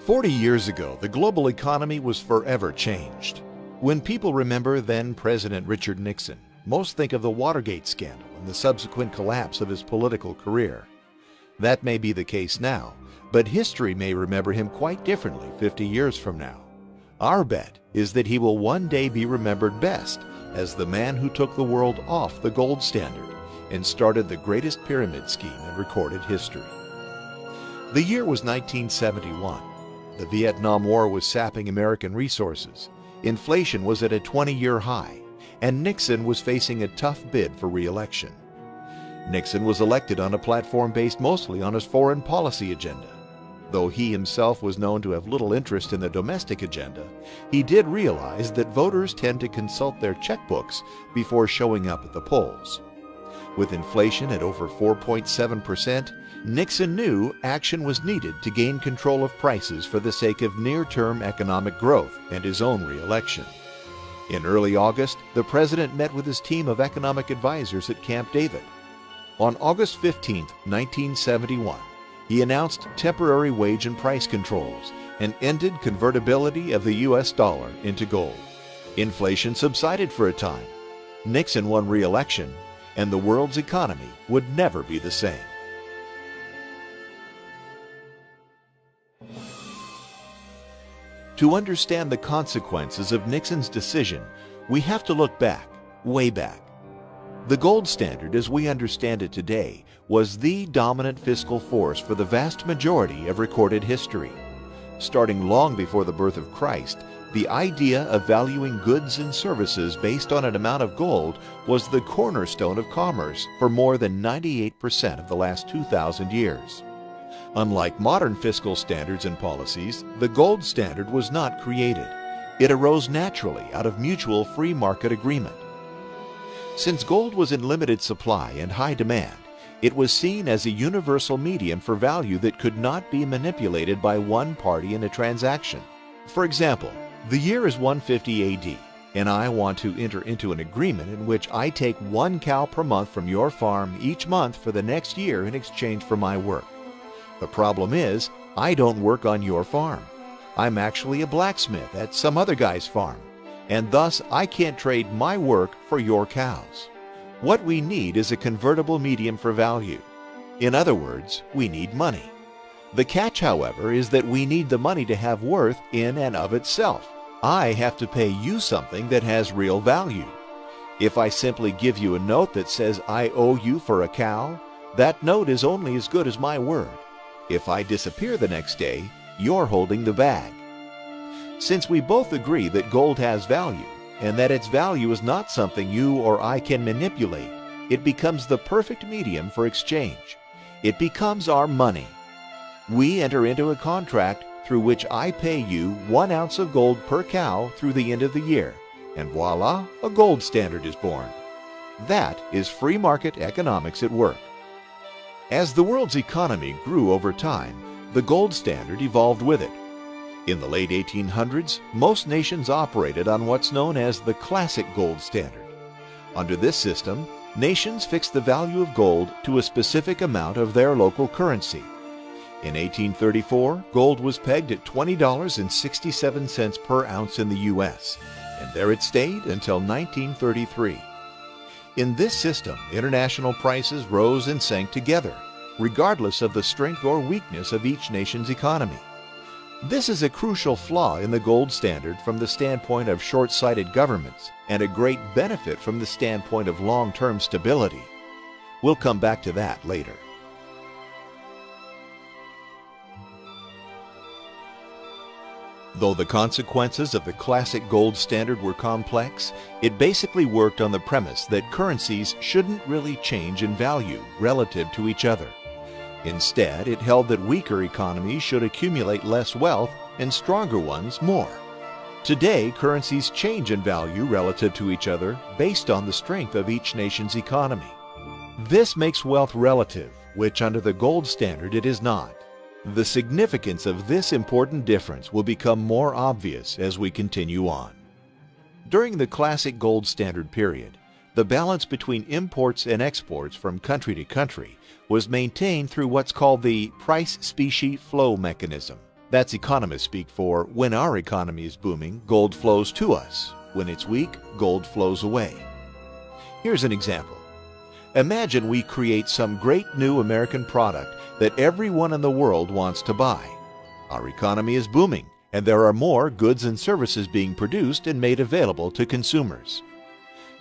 40 years ago, the global economy was forever changed. When people remember then-President Richard Nixon, most think of the Watergate scandal and the subsequent collapse of his political career. That may be the case now, but history may remember him quite differently 50 years from now. Our bet is that he will one day be remembered best as the man who took the world off the gold standard and started the greatest pyramid scheme in recorded history. The year was 1971. The Vietnam War was sapping American resources. Inflation was at a 20-year high, and Nixon was facing a tough bid for re-election. Nixon was elected on a platform based mostly on his foreign policy agenda. Though he himself was known to have little interest in the domestic agenda, he did realize that voters tend to consult their checkbooks before showing up at the polls. With inflation at over 4.7%, Nixon knew action was needed to gain control of prices for the sake of near-term economic growth and his own re-election. In early August, the president met with his team of economic advisors at Camp David. On August 15, 1971, he announced temporary wage and price controls and ended convertibility of the U.S. dollar into gold. Inflation subsided for a time. Nixon won re-election, and the world's economy would never be the same. To understand the consequences of Nixon's decision, we have to look back, way back. The gold standard, as we understand it today, was the dominant fiscal force for the vast majority of recorded history. Starting long before the birth of Christ, the idea of valuing goods and services based on an amount of gold was the cornerstone of commerce for more than 98% of the last 2,000 years. Unlike modern fiscal standards and policies, the gold standard was not created. It arose naturally out of mutual free market agreement. Since gold was in limited supply and high demand, it was seen as a universal medium for value that could not be manipulated by one party in a transaction. For example, the year is 150 AD, and I want to enter into an agreement in which I take 1 cow per month from your farm each month for the next year in exchange for my work. The problem is, I don't work on your farm. I'm actually a blacksmith at some other guy's farm, and thus I can't trade my work for your cows. What we need is a convertible medium for value. In other words, we need money. The catch, however, is that we need the money to have worth in and of itself. I have to pay you something that has real value. If I simply give you a note that says I owe you for a cow, that note is only as good as my word. If I disappear the next day, you're holding the bag. Since we both agree that gold has value, and that its value is not something you or I can manipulate, it becomes the perfect medium for exchange. It becomes our money. We enter into a contract through which I pay you 1 ounce of gold per cow through the end of the year, and voila, a gold standard is born. That is free market economics at work. As the world's economy grew over time, the gold standard evolved with it. In the late 1800s, most nations operated on what's known as the classic gold standard. Under this system, nations fixed the value of gold to a specific amount of their local currency. In 1834, gold was pegged at $20.67 per ounce in the U.S., and there it stayed until 1933. In this system, international prices rose and sank together, regardless of the strength or weakness of each nation's economy. This is a crucial flaw in the gold standard from the standpoint of short-sighted governments, and a great benefit from the standpoint of long-term stability. We'll come back to that later. Though the consequences of the classic gold standard were complex, it basically worked on the premise that currencies shouldn't really change in value relative to each other. Instead, it held that weaker economies should accumulate less wealth and stronger ones more. Today, currencies change in value relative to each other based on the strength of each nation's economy. This makes wealth relative, which under the gold standard it is not. The significance of this important difference will become more obvious as we continue on. During the classic gold standard period, the balance between imports and exports from country to country was maintained through what's called the price-specie flow mechanism. That's economists speak for when our economy is booming, gold flows to us. When it's weak, gold flows away. Here's an example. Imagine we create some great new American product that everyone in the world wants to buy. Our economy is booming, and there are more goods and services being produced and made available to consumers.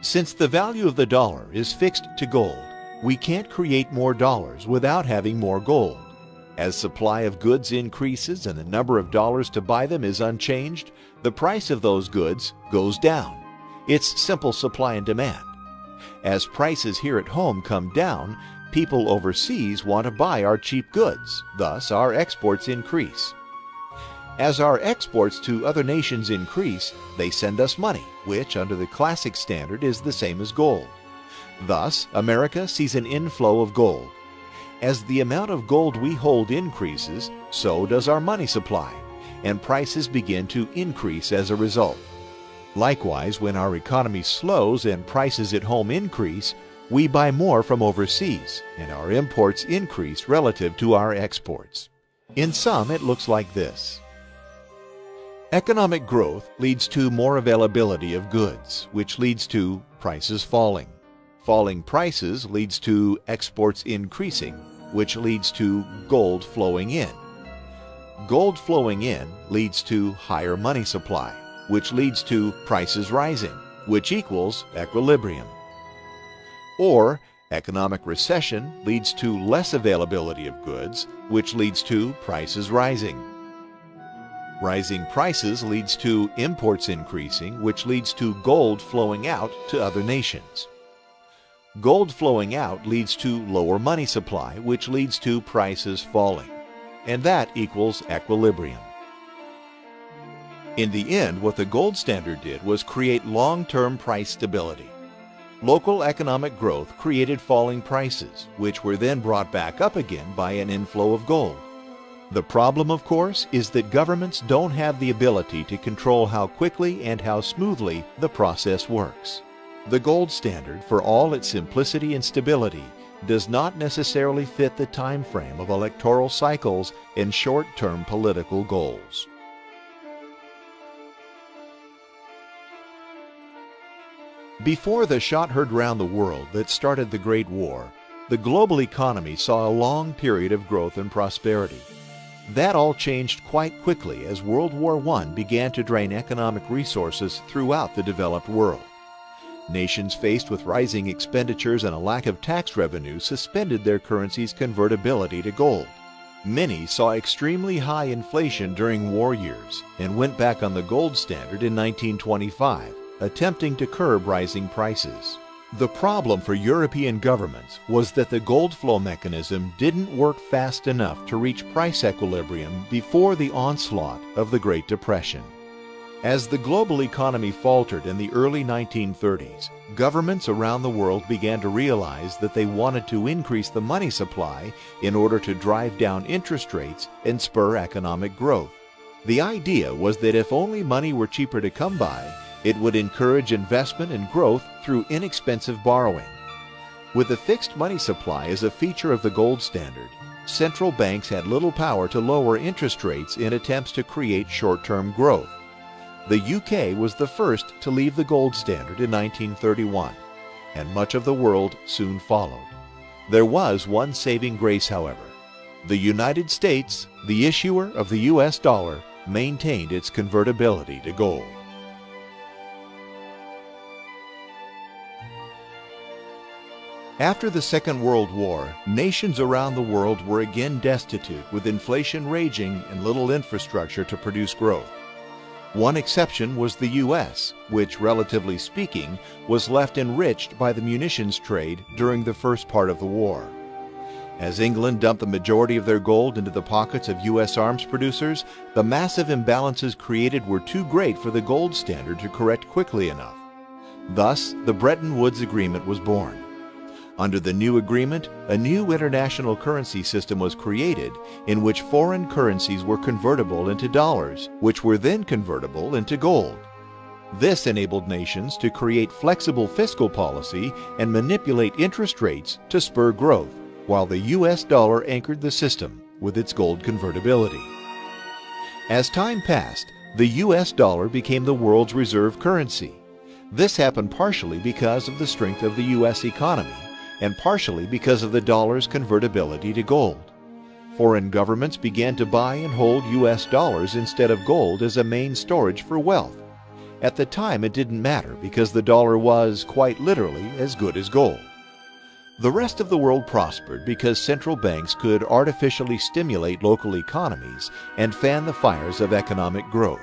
Since the value of the dollar is fixed to gold, we can't create more dollars without having more gold. As supply of goods increases and the number of dollars to buy them is unchanged, the price of those goods goes down. It's simple supply and demand. As prices here at home come down, people overseas want to buy our cheap goods. Thus, our exports increase. As our exports to other nations increase, they send us money, which under the classic standard is the same as gold. Thus, America sees an inflow of gold. As the amount of gold we hold increases, so does our money supply, and prices begin to increase as a result. Likewise, when our economy slows and prices at home increase, we buy more from overseas, and our imports increase relative to our exports. In sum, it looks like this. Economic growth leads to more availability of goods, which leads to prices falling. Falling prices leads to exports increasing, which leads to gold flowing in. Gold flowing in leads to higher money supply, which leads to prices rising, which equals equilibrium. Or economic recession leads to less availability of goods, which leads to prices rising. Rising prices leads to imports increasing, which leads to gold flowing out to other nations. Gold flowing out leads to lower money supply, which leads to prices falling. And that equals equilibrium. In the end, what the gold standard did was create long-term price stability. Local economic growth created falling prices, which were then brought back up again by an inflow of gold. The problem, of course, is that governments don't have the ability to control how quickly and how smoothly the process works. The gold standard, for all its simplicity and stability, does not necessarily fit the time frame of electoral cycles and short-term political goals. Before the shot heard round the world that started the Great War, the global economy saw a long period of growth and prosperity. That all changed quite quickly as World War I began to drain economic resources throughout the developed world. Nations faced with rising expenditures and a lack of tax revenue suspended their currency's convertibility to gold. Many saw extremely high inflation during war years and went back on the gold standard in 1925, attempting to curb rising prices. The problem for European governments was that the gold flow mechanism didn't work fast enough to reach price equilibrium before the onslaught of the Great Depression. As the global economy faltered in the early 1930s, governments around the world began to realize that they wanted to increase the money supply in order to drive down interest rates and spur economic growth. The idea was that if only money were cheaper to come by, it would encourage investment and growth through inexpensive borrowing. With the fixed money supply as a feature of the gold standard, central banks had little power to lower interest rates in attempts to create short-term growth. The UK was the first to leave the gold standard in 1931, and much of the world soon followed. There was one saving grace, however. The United States, the issuer of the US dollar, maintained its convertibility to gold. After the Second World War, nations around the world were again destitute, with inflation raging and little infrastructure to produce growth. One exception was the U.S., which, relatively speaking, was left enriched by the munitions trade during the first part of the war. As England dumped the majority of their gold into the pockets of U.S. arms producers, the massive imbalances created were too great for the gold standard to correct quickly enough. Thus, the Bretton Woods Agreement was born. Under the new agreement, a new international currency system was created in which foreign currencies were convertible into dollars, which were then convertible into gold. This enabled nations to create flexible fiscal policy and manipulate interest rates to spur growth, while the US dollar anchored the system with its gold convertibility. As time passed, the US dollar became the world's reserve currency. This happened partially because of the strength of the US economy and partially because of the dollar's convertibility to gold. Foreign governments began to buy and hold US dollars instead of gold as a main storage for wealth. At the time, it didn't matter because the dollar was, quite literally, as good as gold. The rest of the world prospered because central banks could artificially stimulate local economies and fan the fires of economic growth.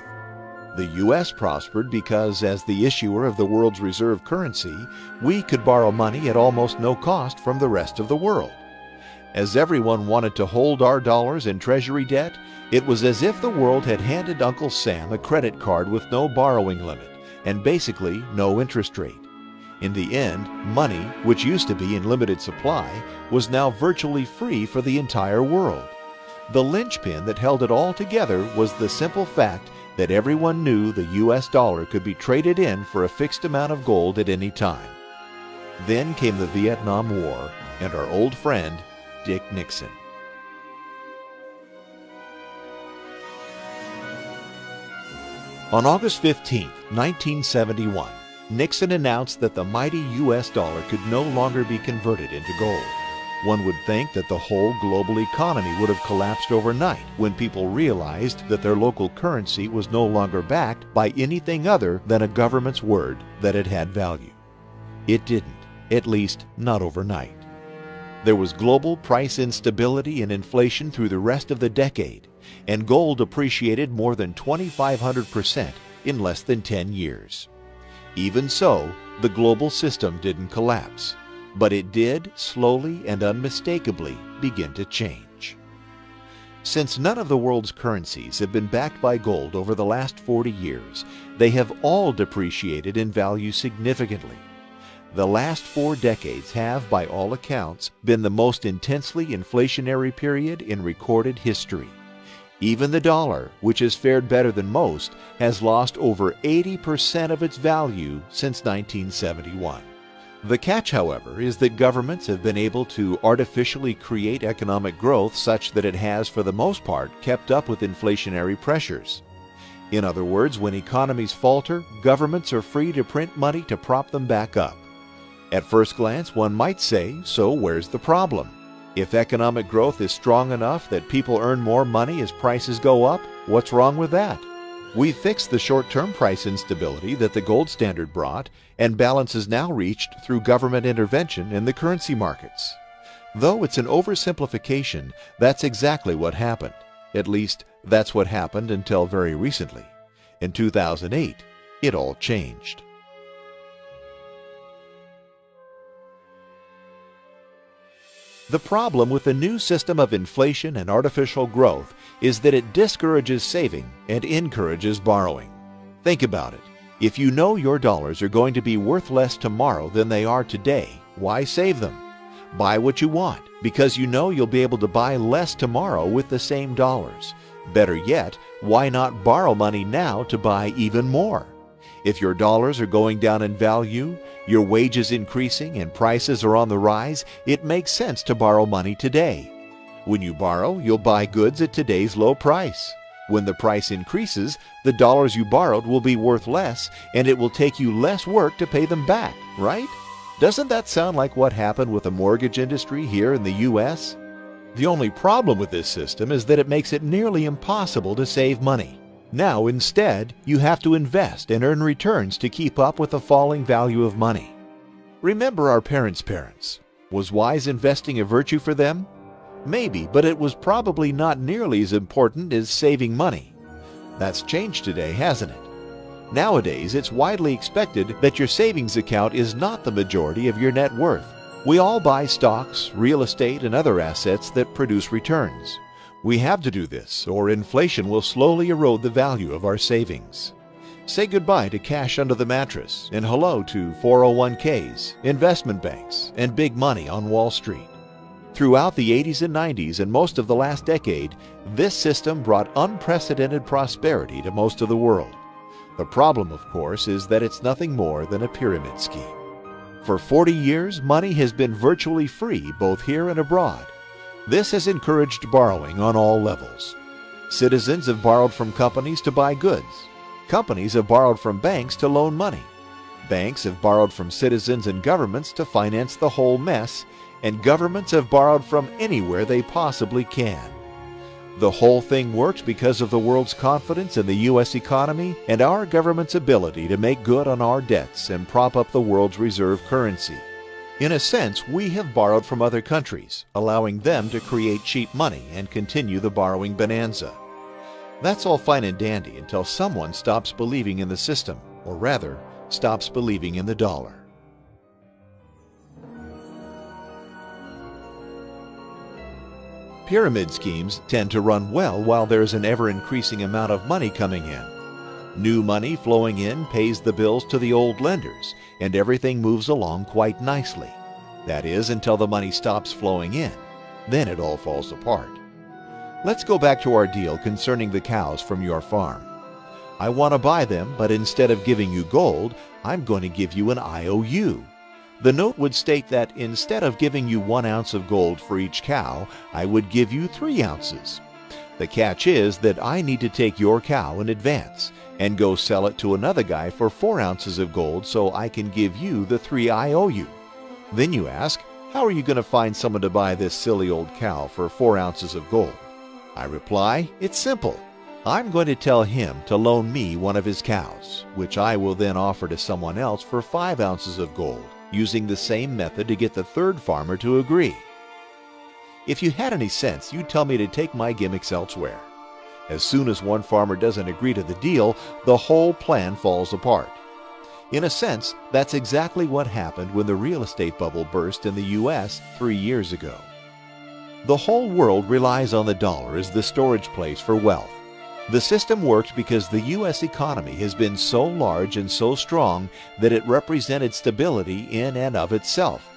The U.S. prospered because, as the issuer of the world's reserve currency, we could borrow money at almost no cost from the rest of the world. As everyone wanted to hold our dollars in treasury debt, it was as if the world had handed Uncle Sam a credit card with no borrowing limit and basically no interest rate. In the end, money, which used to be in limited supply, was now virtually free for the entire world. The linchpin that held it all together was the simple fact that everyone knew the US dollar could be traded in for a fixed amount of gold at any time. Then came the Vietnam War and our old friend, Dick Nixon. On August 15, 1971, Nixon announced that the mighty US dollar could no longer be converted into gold. One would think that the whole global economy would have collapsed overnight when people realized that their local currency was no longer backed by anything other than a government's word that it had value. It didn't, at least not overnight. There was global price instability and inflation through the rest of the decade, and gold appreciated more than 2,500% in less than 10 years. Even so, the global system didn't collapse, but it did slowly and unmistakably begin to change. Since none of the world's currencies have been backed by gold over the last 40 years, they have all depreciated in value significantly. The last 4 decades have, by all accounts, been the most intensely inflationary period in recorded history. Even the dollar, which has fared better than most, has lost over 80% of its value since 1971. The catch, however, is that governments have been able to artificially create economic growth such that it has, for the most part, kept up with inflationary pressures. In other words, when economies falter, governments are free to print money to prop them back up. At first glance, one might say, so where's the problem? If economic growth is strong enough that people earn more money as prices go up, what's wrong with that? We've fixed the short-term price instability that the gold standard brought, and balance is now reached through government intervention in the currency markets. Though it's an oversimplification, that's exactly what happened. At least, that's what happened until very recently. In 2008, it all changed. The problem with the new system of inflation and artificial growth is that it discourages saving and encourages borrowing. Think about it. If you know your dollars are going to be worth less tomorrow than they are today, why save them? Buy what you want because you know you'll be able to buy less tomorrow with the same dollars. Better yet, why not borrow money now to buy even more? If your dollars are going down in value, your wages increasing, and prices are on the rise, it makes sense to borrow money today. When you borrow, you'll buy goods at today's low price. When the price increases, the dollars you borrowed will be worth less, and it will take you less work to pay them back, right? Doesn't that sound like what happened with the mortgage industry here in the U.S.? The only problem with this system is that it makes it nearly impossible to save money. Now, instead, you have to invest and earn returns to keep up with the falling value of money. Remember our parents' parents. Was wise investing a virtue for them? Maybe, but it was probably not nearly as important as saving money. That's changed today, hasn't it? Nowadays, it's widely expected that your savings account is not the majority of your net worth. We all buy stocks, real estate, and other assets that produce returns. We have to do this, or inflation will slowly erode the value of our savings. Say goodbye to cash under the mattress and hello to 401ks, investment banks, and big money on Wall Street. Throughout the 80s and 90s and most of the last decade, this system brought unprecedented prosperity to most of the world. The problem, of course, is that it's nothing more than a pyramid scheme. For 40 years, money has been virtually free both here and abroad. This has encouraged borrowing on all levels. Citizens have borrowed from companies to buy goods. Companies have borrowed from banks to loan money. Banks have borrowed from citizens and governments to finance the whole mess, and governments have borrowed from anywhere they possibly can. The whole thing works because of the world's confidence in the U.S. economy and our government's ability to make good on our debts and prop up the world's reserve currency. In a sense, we have borrowed from other countries, allowing them to create cheap money and continue the borrowing bonanza. That's all fine and dandy until someone stops believing in the system, or rather, stops believing in the dollar. Pyramid schemes tend to run well while there's an ever-increasing amount of money coming in. New money flowing in pays the bills to the old lenders, and everything moves along quite nicely. That is, until the money stops flowing in. Then it all falls apart. Let's go back to our deal concerning the cows from your farm. I want to buy them, but instead of giving you gold, I'm going to give you an IOU. The note would state that instead of giving you 1 ounce of gold for each cow, I would give you 3 ounces. The catch is that I need to take your cow in advance and go sell it to another guy for 4 ounces of gold so I can give you the 3 I owe you. Then you ask, how are you going to find someone to buy this silly old cow for 4 ounces of gold? I reply, it's simple. I'm going to tell him to loan me one of his cows, which I will then offer to someone else for 5 ounces of gold, using the same method to get the third farmer to agree. If you had any sense, you'd tell me to take my gimmicks elsewhere. As soon as one farmer doesn't agree to the deal, the whole plan falls apart. In a sense, that's exactly what happened when the real estate bubble burst in the U.S. 3 years ago. The whole world relies on the dollar as the storage place for wealth. The system worked because the U.S. economy has been so large and so strong that it represented stability in and of itself.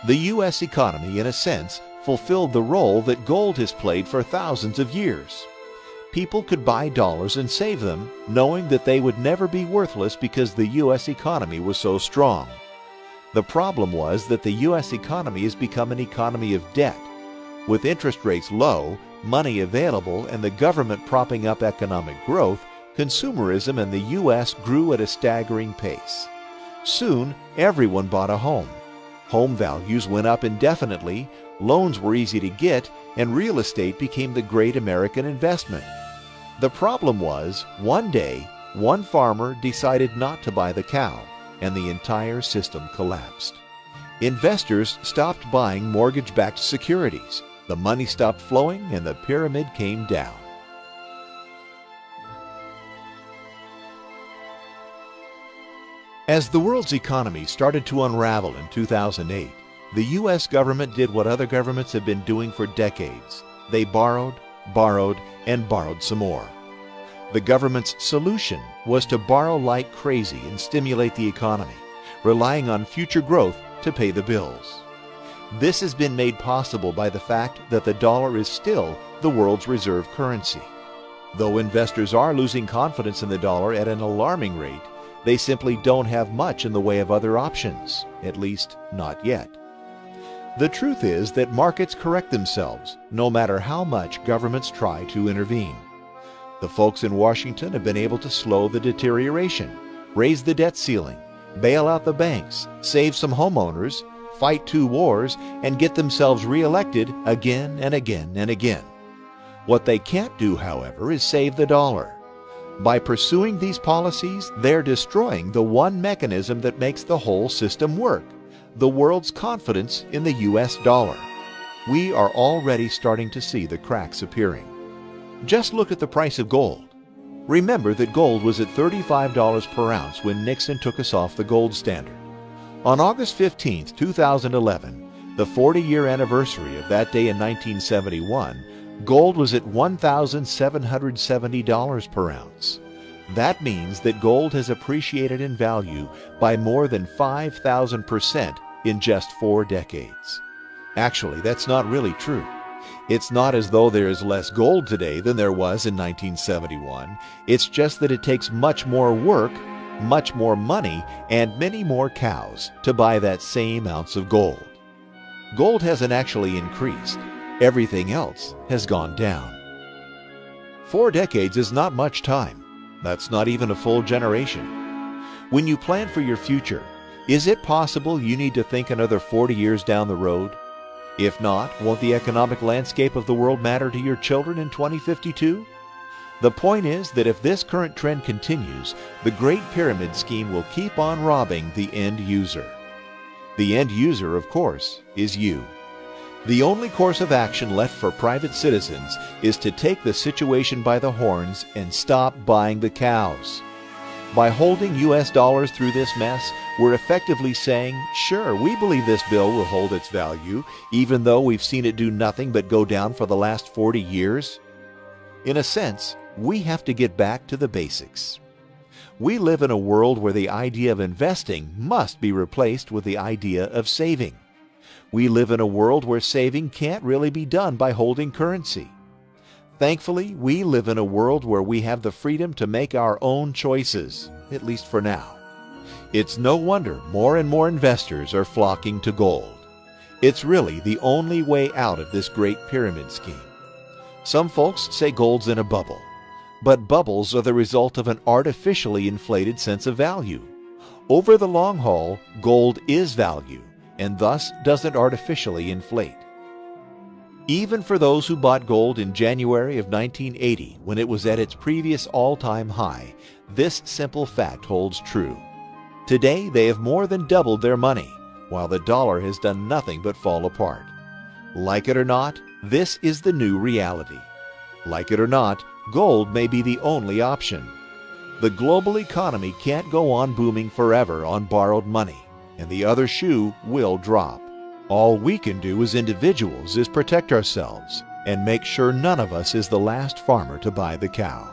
The U.S. economy, in a sense, fulfilled the role that gold has played for thousands of years. People could buy dollars and save them, knowing that they would never be worthless because the U.S. economy was so strong. The problem was that the U.S. economy has become an economy of debt. With interest rates low, money available, and the government propping up economic growth, consumerism in the U.S. grew at a staggering pace. Soon, everyone bought a home. Home values went up indefinitely, loans were easy to get, and real estate became the great American investment. The problem was, one day, one farmer decided not to buy the cow, and the entire system collapsed. Investors stopped buying mortgage-backed securities. The money stopped flowing and the pyramid came down. As the world's economy started to unravel in 2008, the U.S. government did what other governments have been doing for decades. They borrowed, and borrowed some more. The government's solution was to borrow like crazy and stimulate the economy, relying on future growth to pay the bills. This has been made possible by the fact that the dollar is still the world's reserve currency. Though investors are losing confidence in the dollar at an alarming rate, they simply don't have much in the way of other options, at least not yet. The truth is that markets correct themselves, no matter how much governments try to intervene. The folks in Washington have been able to slow the deterioration, raise the debt ceiling, bail out the banks, save some homeowners, fight 2 wars, and get themselves reelected again and again and again. What they can't do, however, is save the dollar. By pursuing these policies, they're destroying the one mechanism that makes the whole system work, the world's confidence in the U.S. dollar. We are already starting to see the cracks appearing. Just look at the price of gold. Remember that gold was at $35 per ounce when Nixon took us off the gold standard. On August 15, 2011, the 40-year anniversary of that day in 1971, gold was at $1,770 per ounce. That means that gold has appreciated in value by more than 5,000% in just 4 decades. Actually, that's not really true. It's not as though there is less gold today than there was in 1971. It's just that it takes much more work, much more money, and many more cows to buy that same ounce of gold. Gold hasn't actually increased. Everything else has gone down. 4 decades is not much time. That's not even a full generation. When you plan for your future, is it possible you need to think another 40 years down the road? If not, won't the economic landscape of the world matter to your children in 2052? The point is that if this current trend continues, the Great Pyramid scheme will keep on robbing the end user. The end user, of course, is you. The only course of action left for private citizens is to take the situation by the horns and stop buying the cows. By holding U.S. dollars through this mess, we're effectively saying, sure, we believe this bill will hold its value, even though we've seen it do nothing but go down for the last 40 years. In a sense, we have to get back to the basics. We live in a world where the idea of investing must be replaced with the idea of saving. We live in a world where saving can't really be done by holding currency. Thankfully, we live in a world where we have the freedom to make our own choices, at least for now. It's no wonder more and more investors are flocking to gold. It's really the only way out of this Great Pyramid scheme. Some folks say gold's in a bubble, but bubbles are the result of an artificially inflated sense of value. Over the long haul, gold is value, and thus doesn't artificially inflate. Even for those who bought gold in January of 1980, when it was at its previous all-time high, this simple fact holds true. Today, they have more than doubled their money, while the dollar has done nothing but fall apart. Like it or not, this is the new reality. Like it or not, gold may be the only option. The global economy can't go on booming forever on borrowed money, and the other shoe will drop. All we can do as individuals is protect ourselves and make sure none of us is the last farmer to buy the cow.